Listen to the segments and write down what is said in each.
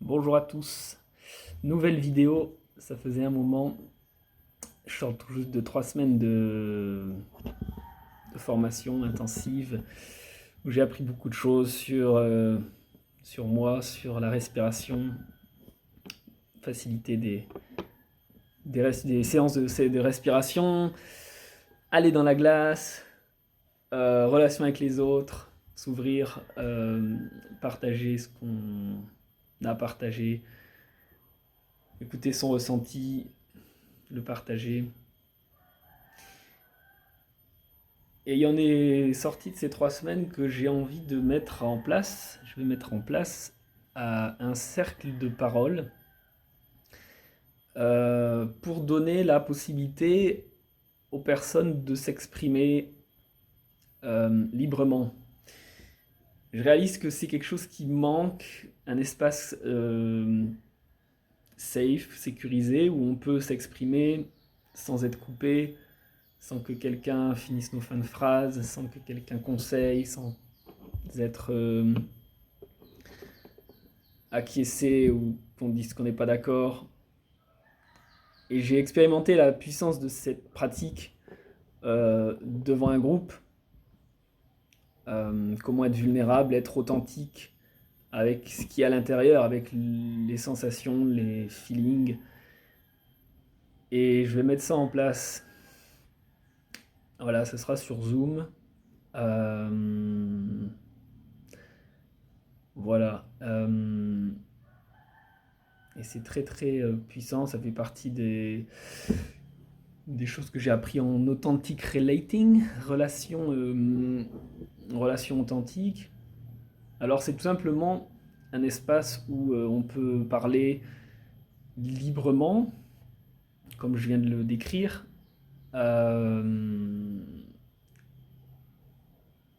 Bonjour à tous, nouvelle vidéo, ça faisait un moment, je sors tout juste de 3 semaines de formation intensive où j'ai appris beaucoup de choses sur moi, sur la respiration, faciliter des séances de respiration, aller dans la glace, relation avec les autres, s'ouvrir, partager ce qu'on a partagé, écouter son ressenti, le partager. Et il y en est sorti de ces 3 semaines que j'ai envie de mettre en place. Je vais mettre en place un cercle de parole pour donner la possibilité aux personnes de s'exprimer librement. Je réalise que c'est quelque chose qui manque, un espace safe, sécurisé, où on peut s'exprimer sans être coupé, sans que quelqu'un finisse nos fins de phrases, sans que quelqu'un conseille, sans être acquiescé ou qu'on dise qu'on n'est pas d'accord. Et j'ai expérimenté la puissance de cette pratique devant un groupe. Comment être vulnérable, être authentique avec ce qui est à l'intérieur, avec les sensations, les feelings. Et je vais mettre ça en place. Voilà, ce sera sur Zoom. Voilà. Et c'est très très puissant, ça fait partie des choses que j'ai appris en authentic relating, relation authentique. Alors c'est tout simplement un espace où on peut parler librement, comme je viens de le décrire. Il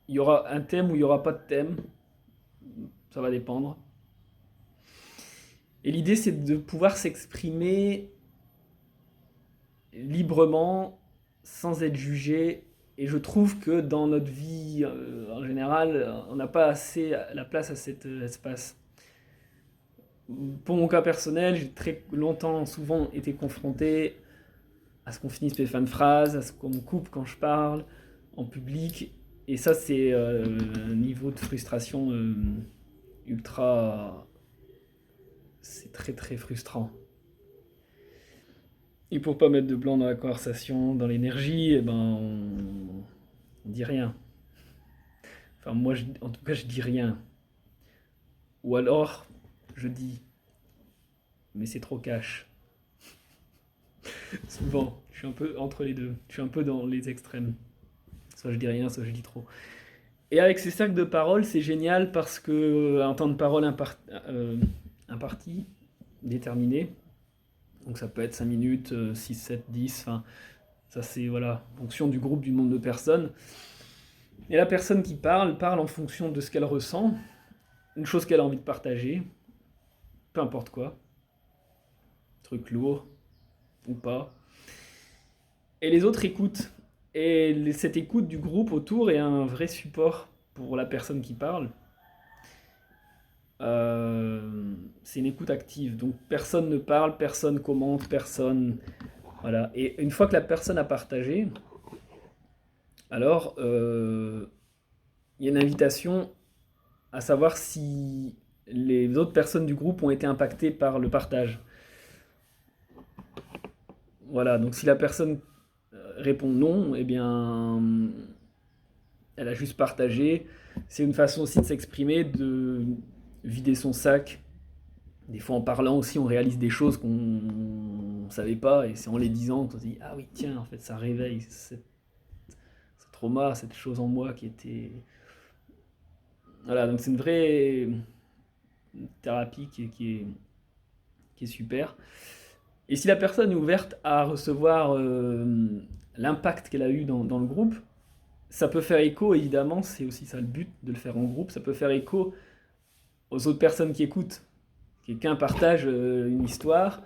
y aura un thème ou il n'y aura pas de thème, ça va dépendre. Et l'idée c'est de pouvoir s'exprimer librement, sans être jugé. Et je trouve que dans notre vie en général, on n'a pas assez la place à cet espace. Pour mon cas personnel, j'ai très longtemps, souvent été confronté à ce qu'on finisse mes fins de phrases, à ce qu'on me coupe quand je parle en public. Et ça, c'est un niveau de frustration ultra. C'est très très frustrant. Et pour pas mettre de blanc dans la conversation, dans l'énergie, eh ben, on dit rien. Enfin, moi, en tout cas, je dis rien. Ou alors, je dis, mais c'est trop cash. Souvent, je suis un peu entre les deux. Je suis un peu dans les extrêmes. Soit je dis rien, soit je dis trop. Et avec ces cercles de parole, c'est génial parce que un temps de parole imparti, déterminé, donc ça peut être 5 minutes, 6, 7, 10, enfin, ça c'est voilà, en fonction du groupe, du nombre de personnes. Et la personne qui parle en fonction de ce qu'elle ressent, une chose qu'elle a envie de partager, peu importe quoi, truc lourd ou pas. Et les autres écoutent. Et cette écoute du groupe autour est un vrai support pour la personne qui parle. C'est une écoute active. Donc personne ne parle, personne commente, personne. Voilà. Et une fois que la personne a partagé, alors il y a une invitation à savoir si les autres personnes du groupe ont été impactées par le partage. Voilà. Donc si la personne répond non, eh bien, elle a juste partagé. C'est une façon aussi de s'exprimer, de vider son sac. Des fois, en parlant aussi, on réalise des choses qu'on ne savait pas, et c'est en les disant qu'on se dit ah oui, tiens, en fait, ça réveille ce trauma, cette chose en moi qui était. Voilà, donc c'est une vraie thérapie qui est super. Et si la personne est ouverte à recevoir l'impact qu'elle a eu dans le groupe, ça peut faire écho, évidemment, c'est aussi ça le but de le faire en groupe, ça peut faire écho aux autres personnes qui écoutent. Quelqu'un partage une histoire,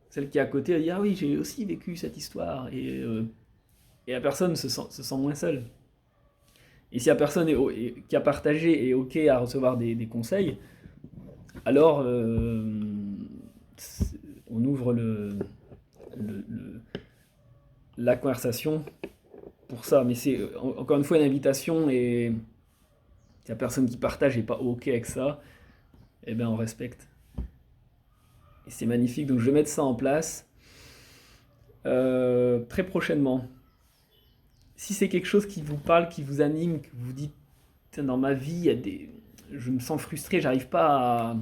celle qui est à côté elle dit ah oui, j'ai aussi vécu cette histoire, et la personne se sent moins seule. Et si la personne qui a partagé est ok à recevoir des conseils, alors on ouvre la conversation pour ça. Mais c'est encore une fois une invitation, et si la personne qui partage n'est pas OK avec ça, eh bien on respecte. Et c'est magnifique, donc je vais mettre ça en place très prochainement. Si c'est quelque chose qui vous parle, qui vous anime, que vous dites, dans ma vie, je me sens frustré, j'arrive pas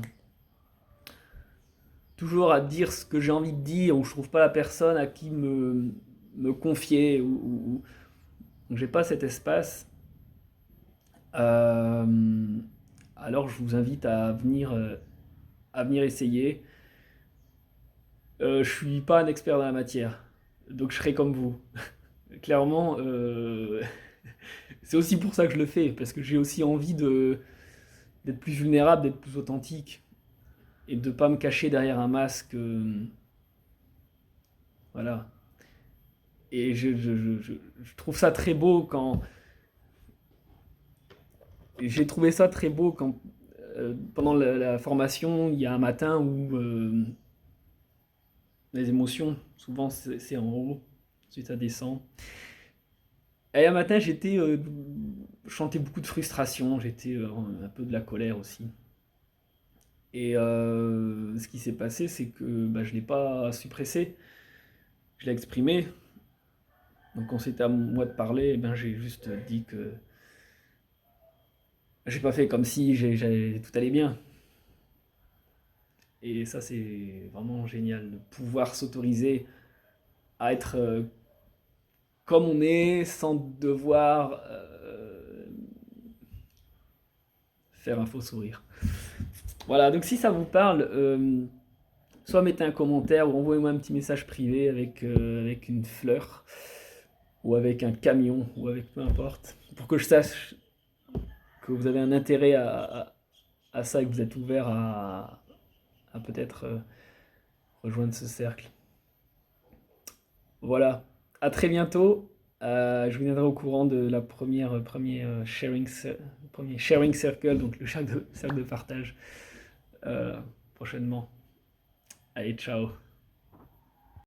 toujours à dire ce que j'ai envie de dire, ou je trouve pas la personne à qui me confier, ou j'ai pas cet espace, alors je vous invite à venir essayer. Je suis pas un expert dans la matière, donc je serai comme vous. Clairement, c'est aussi pour ça que je le fais, parce que j'ai aussi envie d'être plus vulnérable, d'être plus authentique, et de pas me cacher derrière un masque. Voilà. Et je trouve ça très beau quand. J'ai trouvé ça très beau quand, pendant la formation, il y a un matin où les émotions, souvent c'est en haut, ensuite ça descend. Et un matin, je chantais beaucoup de frustration, j'étais un peu de la colère aussi. Et ce qui s'est passé, c'est que je ne l'ai pas suppressé, je l'ai exprimé. Donc quand c'était à moi de parler, j'ai juste dit que j'ai pas fait comme si tout allait bien. Et ça, c'est vraiment génial de pouvoir s'autoriser à être comme on est, sans devoir faire un faux sourire. Voilà, donc si ça vous parle, soit mettez un commentaire ou envoyez-moi un petit message privé avec une fleur, ou avec un camion, ou avec peu importe, pour que je sache que vous avez un intérêt à ça, et que vous êtes ouvert à peut-être rejoindre ce cercle. Voilà, à très bientôt. Je vous tiendrai au courant de la premier sharing circle, donc le cercle de partage, prochainement. Allez, ciao.